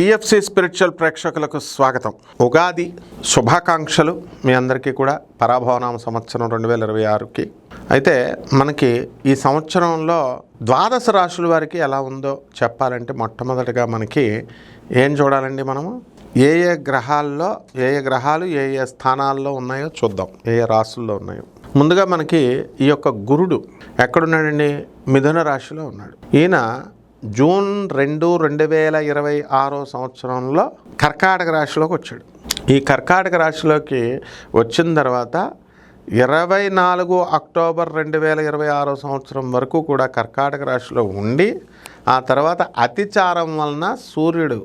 TFC spiritual ప్రేక్షకులకు స్వాగతం. ఉగాది శుభాకాంక్షలు మీ అందరికీ కూడా. పరాభవనామ సంవత్సరం 2026కి అయితే మనకి ఈ సంవత్సరంలో ద్వాదశ రాశుల వారికి ఎలా ఉందో చెప్పాలంటే మొట్టమొదటిగా మనకి ఏం చూడాలండి, మనము ఏ ఏ గ్రహాలు ఏ ఏ స్థానాల్లో ఉన్నాయో చూద్దాం, ఏ ఏ రాశుల్లో ఉన్నాయో. ముందుగా మనకి ఈ యొక్క గురుడు ఎక్కడున్నాడండి? మిథున రాశిలో ఉన్నాడు. ఈయన జూన్ 2, 2026 సంవత్సరంలో కర్కాటక రాశిలోకి వచ్చాడు. ఈ కర్కాటక రాశిలోకి వచ్చిన తర్వాత 24 అక్టోబర్ 2026 సంవత్సరం వరకు కూడా కర్కాటక రాశిలో ఉండి, ఆ తర్వాత అతిచారం వలన సూర్యుడు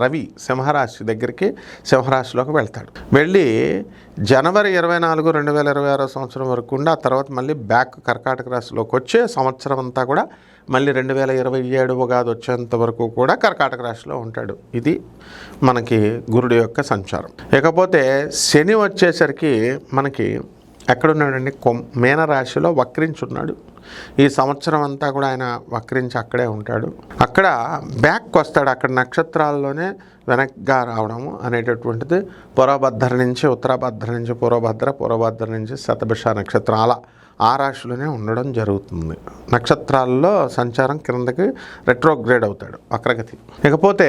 రవి సింహరాశి దగ్గరికి సింహరాశిలోకి వెళ్తాడు. వెళ్ళి జనవరి 24, 2026 సంవత్సరం వరకు ఉండి, ఆ తర్వాత మళ్ళీ బ్యాక్ కర్కాటక రాశిలోకి వచ్చే సంవత్సరం అంతా కూడా మళ్ళీ 2027 ఉగాది వచ్చేంత వరకు కూడా కర్కాటక రాశిలో ఉంటాడు. ఇది మనకి గురుడు యొక్క సంచారం. ఇకపోతే శని వచ్చేసరికి మనకి ఎక్కడున్నాడండి? మీనరాశిలో వక్రించున్నాడు. ఈ సంవత్సరం అంతా కూడా ఆయన వక్రించి అక్కడే ఉంటాడు. అక్కడ బ్యాక్ వస్తాడు. అక్కడ నక్షత్రాల్లోనే వెనక్గా రావడము అనేటటువంటిది పూర్వభద్ర నుంచి ఉత్తరాభద్ర నుంచి పూర్వభద్ర నుంచి శతభిష నక్షత్రం, అలా ఆ రాశిలోనే ఉండడం జరుగుతుంది. నక్షత్రాల్లో సంచారం కిందకి రెట్రోగ్రేడ్ అవుతాడు, వక్రగతి. ఇకపోతే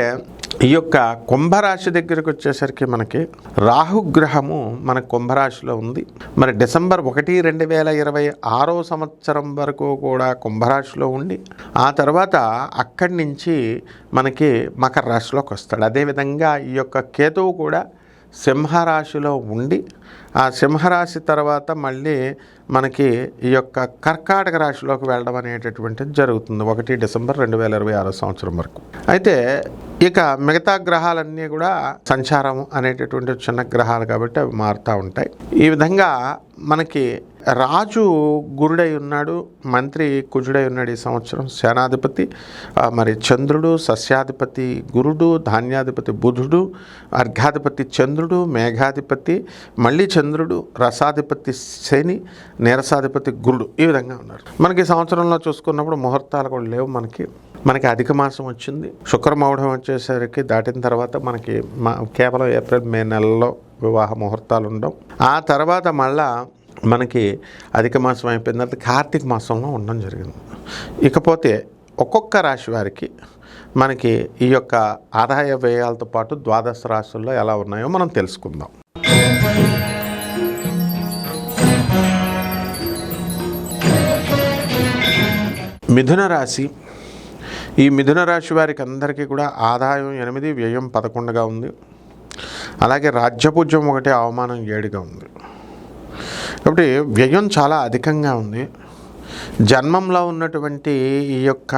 ఈ యొక్క కుంభరాశి దగ్గరికి వచ్చేసరికి మనకి రాహుగ్రహము మన కుంభరాశిలో ఉంది. మరి డిసెంబర్ 1, 2026 సంవత్సరం వరకు కూడా కుంభరాశిలో ఉండి, ఆ తర్వాత అక్కడి నుంచి మనకి మకర రాశిలోకి వస్తాడు. అదేవిధంగా ఈ యొక్క కేతువు కూడా సింహరాశిలో ఉండి, ఆ సింహరాశి తర్వాత మళ్ళీ మనకి ఈ యొక్క కర్కాటక రాశిలోకి వెళ్ళడం అనేటటువంటిది జరుగుతుంది 1 డిసెంబర్ 2026 సంవత్సరం వరకు. అయితే ఇక మిగతా గ్రహాలన్నీ కూడా సంచారం అనేటటువంటి చిన్న గ్రహాలు కాబట్టి అవి మారుతూ ఉంటాయి. ఈ విధంగా మనకి రాజు గురుడై ఉన్నాడు, మంత్రి కుజుడై ఉన్నాడు. ఈ సంవత్సరం సేనాధిపతి మరి చంద్రుడు, సస్యాధిపతి గురుడు, ధాన్యాధిపతి బుధుడు, అర్ఘాధిపతి చంద్రుడు, మేఘాధిపతి మళ్ళీ చంద్రుడు, రసాధిపతి శని, నీరసాధిపతి గురుడు, ఈ విధంగా ఉన్నారు. మనకి సంవత్సరంలో చూసుకున్నప్పుడు ముహూర్తాలు కూడా లేవు. మనకి అధిక మాసం వచ్చింది. శుక్రమౌఢం వచ్చేసరికి దాటిన తర్వాత మనకి కేవలం ఏప్రిల్, మే నెలలో వివాహ ముహూర్తాలు ఉండవు. ఆ తర్వాత మళ్ళా మనకి అధిక మాసం అయిపోయిన తర్వాత కార్తీక మాసంలో ఉండడం జరిగింది. ఇకపోతే ఒక్కొక్క రాశి వారికి మనకి ఈ యొక్క ఆదాయ వ్యయాలతో పాటు ద్వాదశ రాశుల్లో ఎలా ఉన్నాయో మనం తెలుసుకుందాం. మిథున రాశి. ఈ మిథున రాశి వారికి అందరికీ కూడా ఆదాయం 8, వ్యయం 11గా ఉంది. అలాగే రాజ్యపూజ్యం 1, అవమానం 7గా ఉంది. కాబట్టి వ్యయం చాలా అధికంగా ఉంది. జన్మంలో ఉన్నటువంటి ఈ యొక్క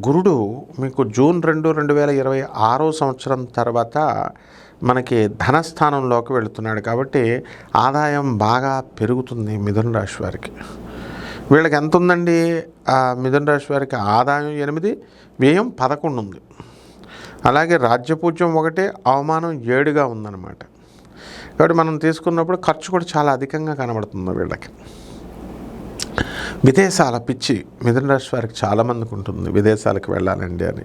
గురుడు మీకు జూన్ 2, 2026 సంవత్సరం తర్వాత మనకి ధనస్థానంలోకి వెళుతున్నాడు. కాబట్టి ఆదాయం బాగా పెరుగుతుంది మిథున రాశి వారికి. వీళ్ళకి ఎంత ఉందండి? మిథున రాశి వారికి ఆదాయం 8, వ్యయం 11 ఉంది. అలాగే రాజ్యపూజ్యం 1, అవమానం 7గా ఉందన్నమాట. కాబట్టి మనం తీసుకున్నప్పుడు ఖర్చు కూడా చాలా అధికంగా కనబడుతుంది వీళ్ళకి. విదేశాల పిచ్చి మిథున రాశి వారికి చాలామందికి ఉంటుంది, విదేశాలకు వెళ్ళాలండి అని.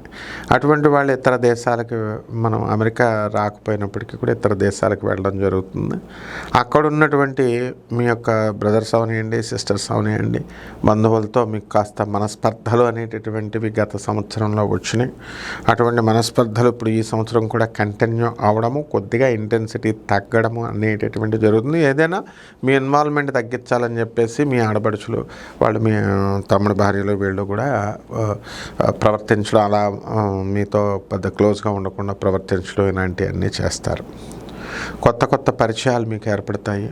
అటువంటి వాళ్ళు ఇతర దేశాలకు, మనం అమెరికా రాకపోయినప్పటికీ కూడా ఇతర దేశాలకు వెళ్ళడం జరుగుతుంది. అక్కడ ఉన్నటువంటి మీ యొక్క బ్రదర్స్ అవనివ్వండి, సిస్టర్స్ అవనివ్వండి, బంధువులతో మీకు కాస్త మనస్పర్ధలు అనేటటువంటివి గత సంవత్సరంలో వచ్చినాయి. అటువంటి మనస్పర్ధలు ఇప్పుడు ఈ సంవత్సరం కూడా కంటిన్యూ అవడము, కొద్దిగా ఇంటెన్సిటీ తగ్గడము అనేటటువంటి జరుగుతుంది. ఏదైనా మీ ఇన్వాల్వ్మెంట్ తగ్గించాలని చెప్పేసి మీ ఆడపడుచులు వాళ్ళు, మీ తమ్ముడి భార్యలు వీళ్ళు కూడా ప్రవర్తించడం, అలా మీతో పెద్ద క్లోజ్గా ఉండకుండా ప్రవర్తించడం ఇలాంటివన్నీ చేస్తారు. కొత్త పరిచయాలు మీకు ఏర్పడతాయి.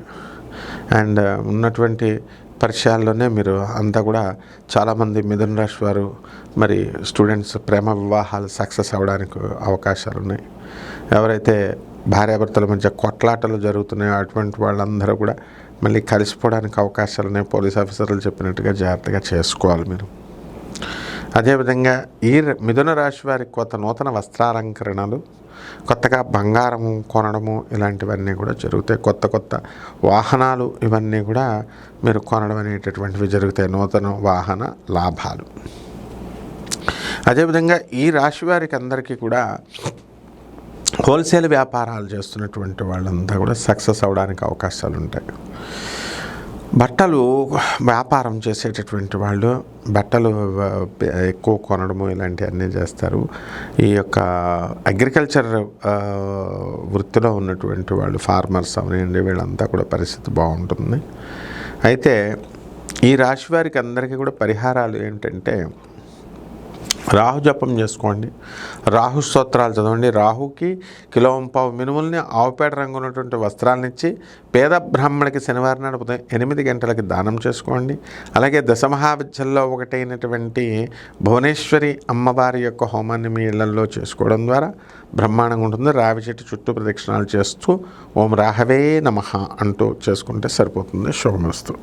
అండ్ ఉన్నటువంటి పరిచయాల్లోనే మీరు అంతా కూడా చాలామంది మిథున రాశి వారు మరి స్టూడెంట్స్ ప్రేమ వివాహాలు సక్సెస్ అవ్వడానికి అవకాశాలు ఉన్నాయి. ఎవరైతే భార్యాభర్తల మధ్య కొట్లాటలు జరుగుతున్నాయో అటువంటి వాళ్ళందరూ కూడా మళ్ళీ కలిసిపోవడానికి అవకాశాలు ఉన్నాయి. పోలీస్ ఆఫీసర్లు చెప్పినట్టుగా జాగ్రత్తగా చేసుకోవాలి మీరు. అదేవిధంగా ఈ మిథున రాశి వారికి నూతన వస్త్రాలంకరణలు, కొత్తగా బంగారము కొనడము ఇలాంటివన్నీ కూడా జరుగుతాయి. కొత్త వాహనాలు ఇవన్నీ కూడా మీరు కొనడం అనేటటువంటివి జరుగుతాయి. నూతన వాహన లాభాలు. అదేవిధంగా ఈ రాశి వారికి అందరికీ కూడా హోల్సేల్ వ్యాపారాలు చేస్తున్నటువంటి వాళ్ళంతా కూడా సక్సెస్ అవ్వడానికి అవకాశాలు ఉంటాయి. బట్టలు వ్యాపారం చేసేటటువంటి వాళ్ళు బట్టలు ఎక్కువ కొనడము ఇలాంటివన్నీ చేస్తారు. ఈ యొక్క అగ్రికల్చర్ వృత్తిలో ఉన్నటువంటి వాళ్ళు ఫార్మర్స్ అవనండి, వీళ్ళంతా కూడా పరిస్థితి బాగుంటుంది. అయితే ఈ రాశి వారికి అందరికీ కూడా పరిహారాలు ఏంటంటే, రాహు జపం చేసుకోండి, రాహు స్తోత్రాలు చదవండి, రాహుకి కిలోంపావు మినుముల్ని ఆవుపేట రంగు ఉన్నటువంటి వస్త్రాలనిచ్చి పేద బ్రాహ్మణికి శనివారం నాడు ఉదయం 8 గంటలకి దానం చేసుకోండి. అలాగే దశమహావిద్యల్లో ఒకటైనటువంటి భువనేశ్వరి అమ్మవారి యొక్క హోమాన్ని మీ ఇళ్లలో చేసుకోవడం ద్వారా బ్రహ్మాండంగా ఉంటుంది. రావి చెట్టు చుట్టూ ప్రదక్షిణాలు చేస్తూ ఓం రాహవే నమః అంటూ చేసుకుంటే సరిపోతుంది. శుభమస్తు.